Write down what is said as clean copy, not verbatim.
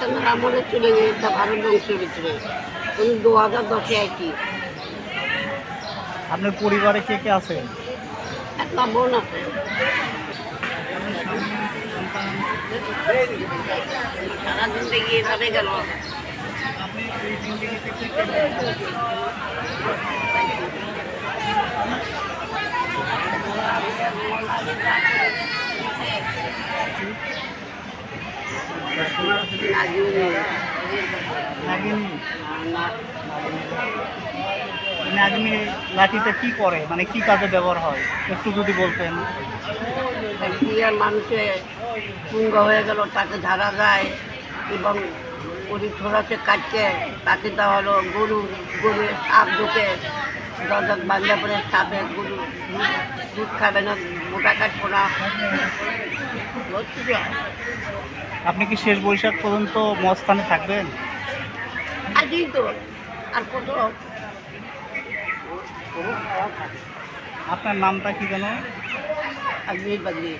পাকিস্তানের আমলে চলে গেছে ভারত বংশের ভিতরে। আমি 2010-এ আইছি। আপনার পরিবারে কে কে আছে? একটা বোন আছে। সারা জিন্দগি এভাবে গেল। নাগিনী নাগিনী লাঠিটা কি করে, মানে কি কাজে ব্যবহার হয় একটু যদি বলতেন। আর মানুষে পুঙ্গ হয়ে গেল তাকে ঝাড়া যায় এবং ওই থোড়াতে কাটকে তাকে দেওয়া হলো গরু সাপ ঢুকে দরজা বান্ধা করে সাপে গরু দুধ খাবে না, মোটা কাটবো না। আপনি কি শেষ বৈশাখ পর্যন্ত মস্থানে থাকবেন? আজই তো আর কত। আপনার নামটা কি যেন? আজই বাজে।